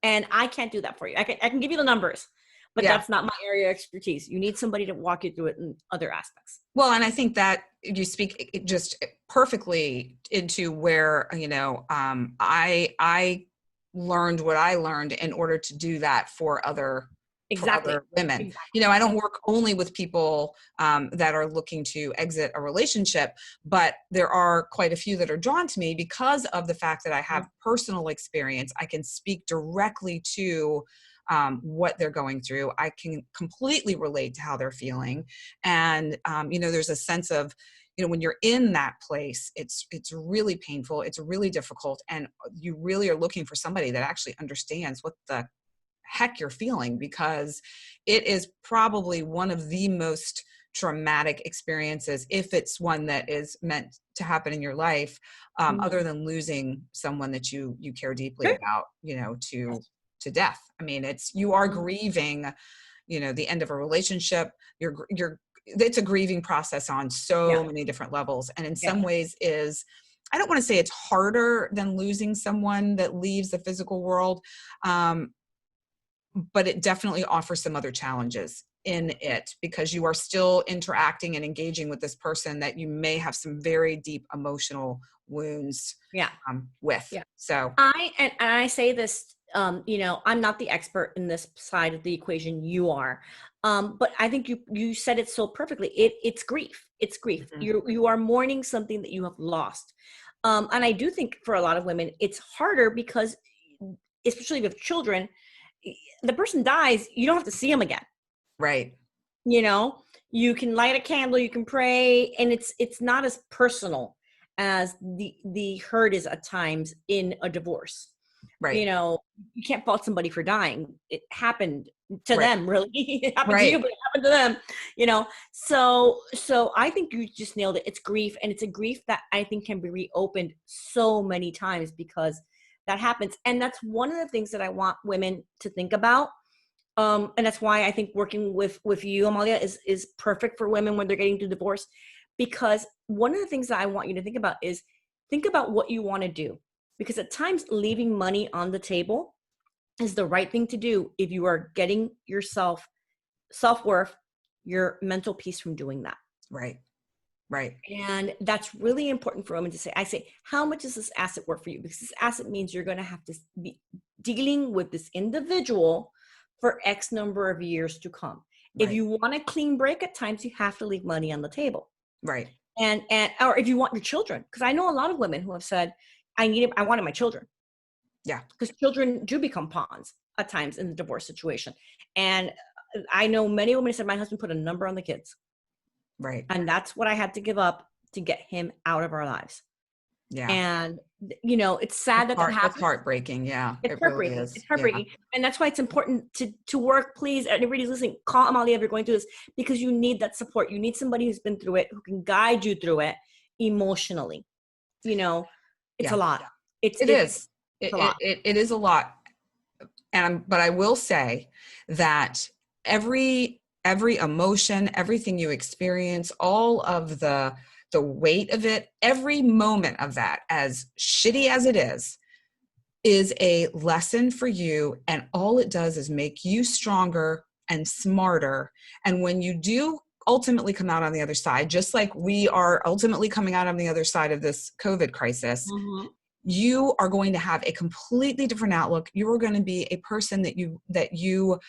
B: And I can't do that for you. I can give you the numbers, but that's not my area of expertise. You need somebody to walk you through it in other aspects.
A: Well, and I think that you speak just perfectly into where, I learned what I learned in order to do that for other women.
B: Exactly.
A: I don't work only with people that are looking to exit a relationship, but there are quite a few that are drawn to me because of the fact that I have personal experience. I can speak directly to what they're going through. I can completely relate to how they're feeling. And, there's a sense of, when you're in that place, it's really painful. It's really difficult. And you really are looking for somebody that actually understands what the heck you're feeling, because it is probably one of the most traumatic experiences, if it's one that is meant to happen in your life, other than losing someone that you care deeply about, to death. I mean, you are grieving, the end of a relationship. You're it's a grieving process on so many different levels. And in some ways I don't want to say it's harder than losing someone that leaves the physical world. But it definitely offers some other challenges in it, because you are still interacting and engaging with this person that you may have some very deep emotional wounds with.
B: Yeah.
A: So
B: I say this, I'm not the expert in this side of the equation. You are. But I think you said it so perfectly. It's grief. It's grief.
A: Mm-hmm.
B: You are mourning something that you have lost. And I do think for a lot of women, it's harder because, especially with children, the person dies, you don't have to see them again.
A: Right.
B: You can light a candle, you can pray, and it's not as personal as the hurt is at times in a divorce.
A: Right.
B: You can't fault somebody for dying. It happened to them, really. It happened to you, but it happened to them, So I think you just nailed it. It's grief, and it's a grief that I think can be reopened so many times because that happens. And that's one of the things that I want women to think about. And that's why I think working with you, Amalia, is perfect for women when they're getting through divorce. Because one of the things that I want you to think about is think about what you want to do. Because at times leaving money on the table is the right thing to do if you are getting yourself self-worth, your mental peace from doing that.
A: Right. Right.
B: And that's really important for women to say. I say, how much is this asset worth for you? Because this asset means you're going to have to be dealing with this individual for X number of years to come.
A: Right.
B: If you want a clean break, at times you have to leave money on the table.
A: Right.
B: And or if you want your children, because I know a lot of women who have said, I wanted my children.
A: Yeah.
B: Because children do become pawns at times in the divorce situation. And I know many women said, my husband put a number on the kids.
A: Right.
B: And that's what I had to give up to get him out of our lives.
A: Yeah.
B: And, it's sad that happens.
A: It's heartbreaking. Yeah.
B: It's heartbreaking.
A: Really is.
B: It's heartbreaking. Yeah. And that's why it's important to work. Please, everybody's listening, call Amalia if you're going through this, because you need that support. You need somebody who's been through it, who can guide you through it emotionally. It's a lot. It is
A: a lot. But I will say that every emotion, everything you experience, all of the weight of it, every moment of that, as shitty as it is a lesson for you. And all it does is make you stronger and smarter. And when you do ultimately come out on the other side, just like we are ultimately coming out on the other side of this COVID crisis, you are going to have a completely different outlook. You are going to be a person that you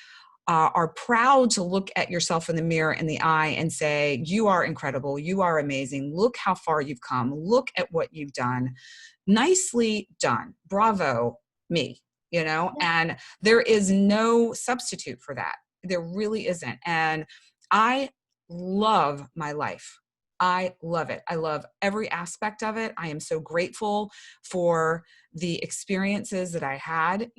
A: are proud to look at yourself in the mirror in the eye and say, you are incredible. You are amazing. Look how far you've come. Look at what you've done. Nicely done. Bravo, me, and there is no substitute for that. There really isn't. And I love my life. I love it. I love every aspect of it. I am so grateful for the experiences that I had.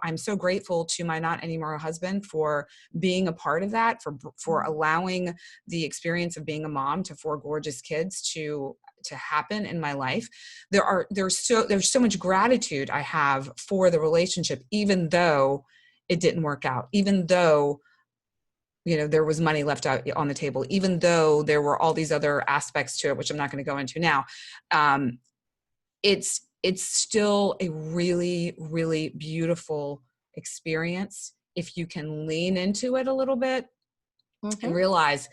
A: I'm so grateful to my not anymore husband for being a part of that, for allowing the experience of being a mom to 4 gorgeous kids to happen in my life. There's so much gratitude I have for the relationship, even though it didn't work out, even though there was money left out on the table, even though there were all these other aspects to it, which I'm not going to go into now. It's still a really, really beautiful experience if you can lean into it a little bit and realize,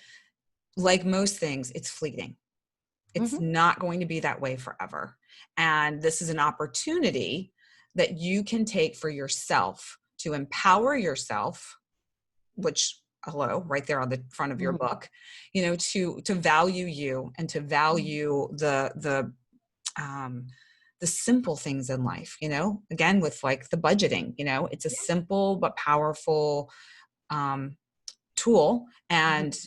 A: like most things, it's fleeting. It's not going to be that way forever. And this is an opportunity that you can take for yourself to empower yourself, which, hello, right there on the front of your book, to value you and to value the simple things in life, again, with like the budgeting, it's a simple but powerful tool and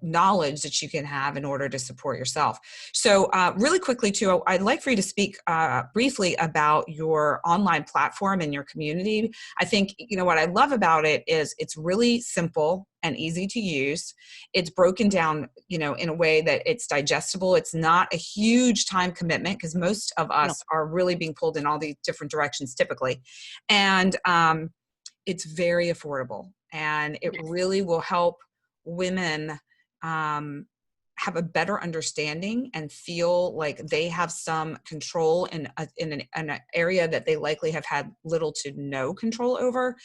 A: knowledge that you can have in order to support yourself. So really quickly too, I'd like for you to speak briefly about your online platform and your community. I think, what I love about it is it's really simple and easy to use. It's broken down, in a way that it's digestible. It's not a huge time commitment because most of us are really being pulled in all these different directions typically. And it's very affordable. And it really will help women have a better understanding and feel like they have some control in an area that they likely have had little to no control over.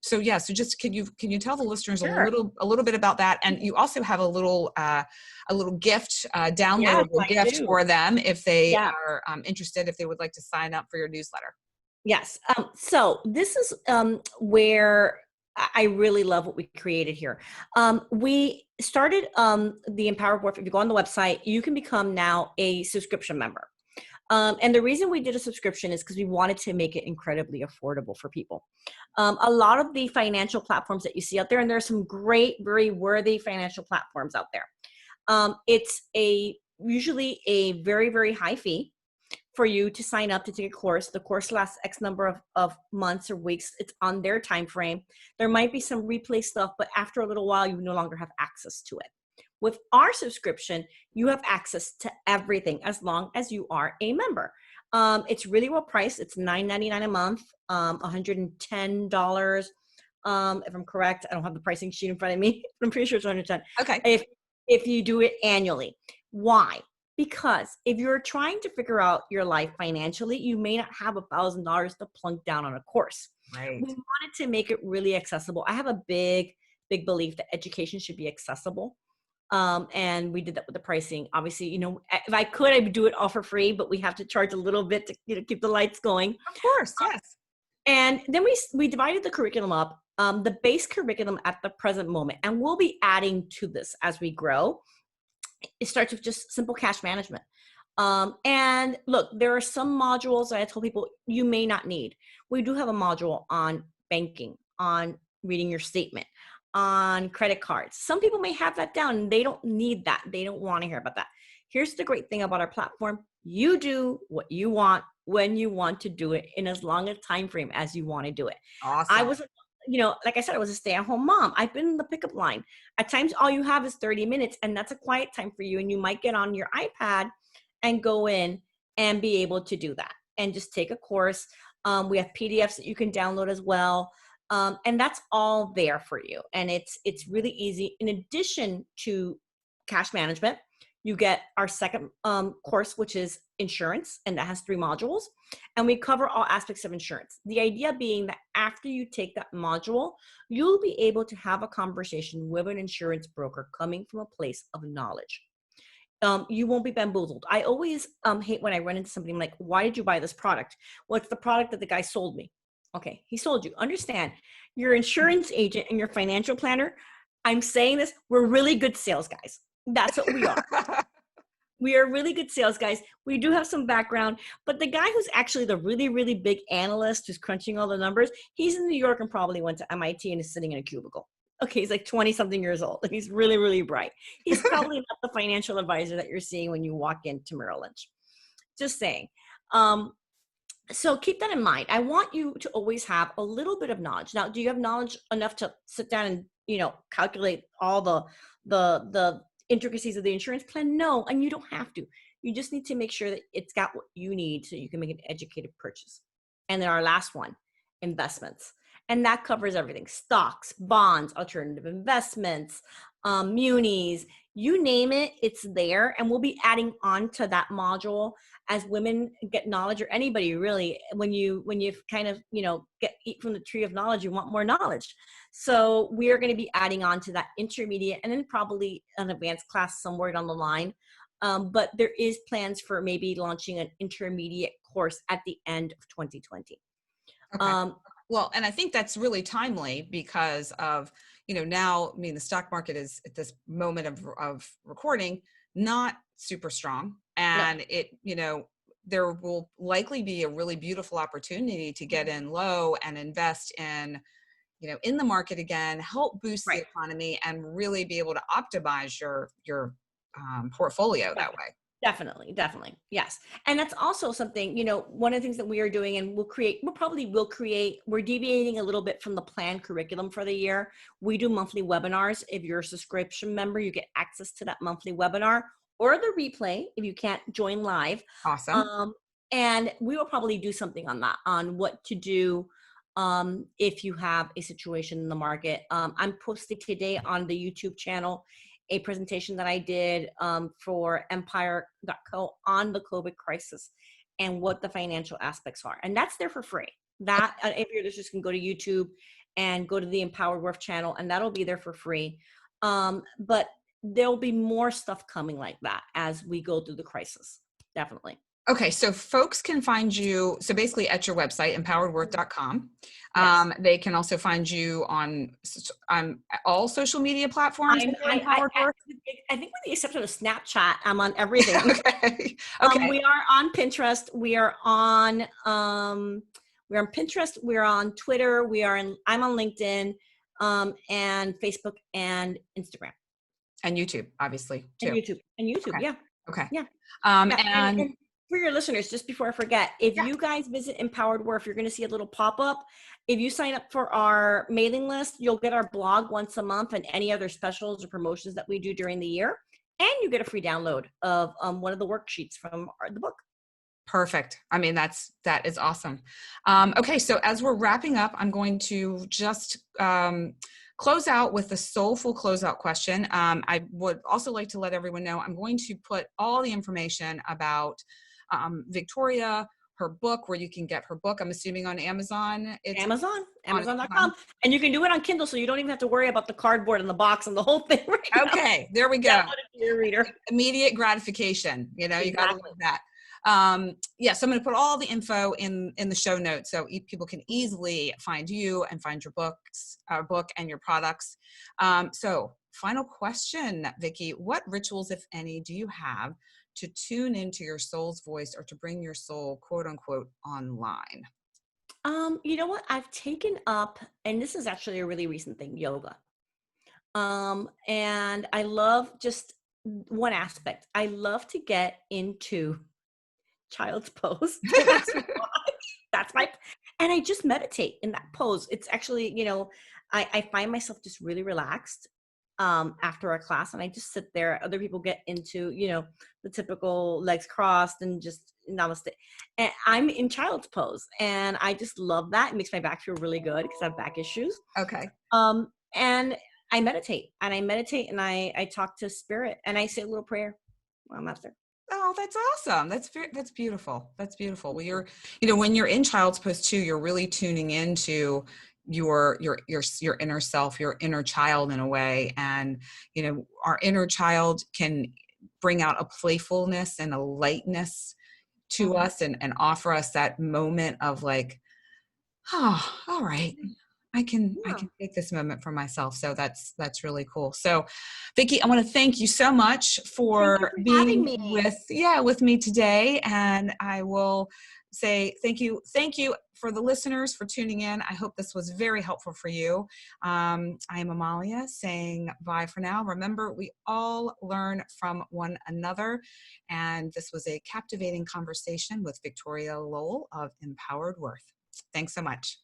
A: So just can you tell the listeners
B: Sure.
A: a little bit about that? And you also have a little gift,
B: Yes,
A: downloadable
B: I
A: gift
B: do.
A: for them if they
B: Yeah.
A: are interested, if they would like to sign up for your newsletter.
B: Yes. So this is where I really love what we created here. We started the Empowered Warfare. If you go on the website, you can become now a subscription member. And the reason we did a subscription is because we wanted to make it incredibly affordable for people. A lot of the financial platforms that you see out there, and there are some great, very worthy financial platforms out there. It's usually a very, very high fee for you to sign up to take a course. The course lasts X number of months or weeks. It's on their time frame. There might be some replay stuff, but after a little while, you no longer have access to it. With our subscription, you have access to everything as long as you are a member. It's really well priced. It's $9.99 a month, $110. If I'm correct, I don't have the pricing sheet in front of me. I'm pretty sure it's 110.
A: Okay.
B: If you do it annually. Why? Because if you're trying to figure out your life financially, you may not have $1,000 to plunk down on a course.
A: Right.
B: We wanted to make it really accessible. I have a big belief that education should be accessible. And we did that with the pricing. Obviously, if I could, I would do it all for free, but we have to charge a little bit to keep the lights going.
A: Of course, yes.
B: And then we divided the curriculum up, the base curriculum at the present moment, and we'll be adding to this as we grow. It starts with just simple cash management. And look, there are some modules that I told people you may not need. We do have a module on banking, on reading your statement, on credit cards. Some people may have that down and they don't need that. They don't want to hear about that. Here's the great thing about our platform. You do what you want when you want to do it in as long a time frame as you want to do it.
A: Awesome.
B: I was, like I said, I was a stay-at-home mom. I've been in the pickup line. At times, all you have is 30 minutes, and that's a quiet time for you. And you might get on your iPad and go in and be able to do that and just take a course. We have PDFs that you can download as well. And that's all there for you. And it's really easy. In addition to cash management, you get our second course, which is insurance, and that has 3 modules. And we cover all aspects of insurance. The idea being that after you take that module, you'll be able to have a conversation with an insurance broker coming from a place of knowledge. You won't be bamboozled. I always hate when I run into somebody, I'm like, why did you buy this product? Well, it's the product that the guy sold me. Okay, he sold you. Understand, your insurance agent and your financial planner, I'm saying this, we're really good sales guys. That's what we are. We are really good sales guys. We do have some background, but the guy who's actually the really, really big analyst who's crunching all the numbers, he's in New York and probably went to MIT and is sitting in a cubicle. Okay, he's like 20 something years old. He's really, really bright. He's probably not the financial advisor that you're seeing when you walk into Merrill Lynch. Just saying. So keep that in mind. I want you to always have a little bit of knowledge. Now, do you have knowledge enough to sit down and, calculate all the intricacies of the insurance plan? No, and you don't have to. You just need to make sure that it's got what you need so you can make an educated purchase. And then our last one, investments. And that covers everything: stocks, bonds, alternative investments, munis, you name it, it's there. And we'll be adding on to that module as women get knowledge, or anybody really. When you kind of, eat from the tree of knowledge, you want more knowledge. So we are going to be adding on to that intermediate and then probably an advanced class somewhere down the line. But there is plans for maybe launching an intermediate course at the end of 2020.
A: Okay. Well, and I think that's really timely because of, now, the stock market is at this moment of recording, not super strong. And there will likely be a really beautiful opportunity to get in low and invest in the market again, help boost the economy and really be able to optimize your portfolio that way.
B: Definitely. Yes. And that's also something, one of the things that we are doing, and we're deviating a little bit from the planned curriculum for the year. We do monthly webinars. If you're a subscription member, you get access to that monthly webinar or the replay if you can't join live.
A: Awesome.
B: And we will probably do something on that, on what to do if you have a situation in the market. I'm posting today on the YouTube channel a presentation that I did for Empire.co on the COVID crisis and what the financial aspects are. And that's there for free. That if your listeners can go to YouTube and go to the Empowered Worth channel, and that'll be there for free. But there'll be more stuff coming like that as we go through the crisis. Definitely.
A: Okay, so folks can find you, so basically at your website, empoweredworth.com.
B: Yes.
A: They can also find you on all social media platforms under Empowered Worth.
B: I think with the exception of Snapchat, I'm on everything.
A: Okay. Okay.
B: We are on Pinterest. We are on Pinterest. We're on Twitter. I'm on LinkedIn, and Facebook and Instagram.
A: And YouTube, obviously, too.
B: And YouTube,
A: okay.
B: yeah.
A: Okay.
B: Yeah.
A: And
B: for your listeners, just before I forget, if you guys visit Empowered Worth, you're going to see a little pop-up. If you sign up for our mailing list, you'll get our blog once a month and any other specials or promotions that we do during the year. And you get a free download of one of the worksheets from the book.
A: Perfect. I mean, that is awesome. Okay, so as we're wrapping up, I'm going to just close out with the soulful closeout question. I would also like to let everyone know I'm going to put all the information about Victoria, her book, where you can get her book. I'm assuming on Amazon. It's
B: Amazon.com. And you can do it on Kindle, so you don't even have to worry about the cardboard and the box and the whole thing. Right now.
A: Okay, there we go.
B: Your reader.
A: Immediate gratification. You know, you got to love that. So I'm going to put all the info in the show notes so people can easily find you and find your book and your products. So final question, Vicki, what rituals, if any, do you have to tune into your soul's voice or to bring your soul, quote unquote, online?
B: You know what? I've taken up, and this is actually a really recent thing, yoga. And I love just one aspect. I love to get into child's pose. That's my, and I just meditate in that pose. It's actually, I find myself just really relaxed after a class, and I just sit there. Other people get into, the typical legs crossed and just namaste. And I'm in child's pose, and I just love that. It makes my back feel really good because I have back issues.
A: Okay.
B: And I meditate, and I talk to spirit, and I say a little prayer while I'm out there.
A: Oh, that's awesome. That's beautiful. That's beautiful. Well, when you're in child's pose too, you're really tuning into your inner self, your inner child in a way. And, our inner child can bring out a playfulness and a lightness to us and offer us that moment of like, oh, all right. I can take this moment for myself. So that's really cool. So Vicki, I want to thank you so much for being with me today. And I will say thank you for the listeners for tuning in. I hope this was very helpful for you. I am Amalia saying bye for now. Remember, we all learn from one another. And this was a captivating conversation with Victoria Lowell of Empowered Worth. Thanks so much.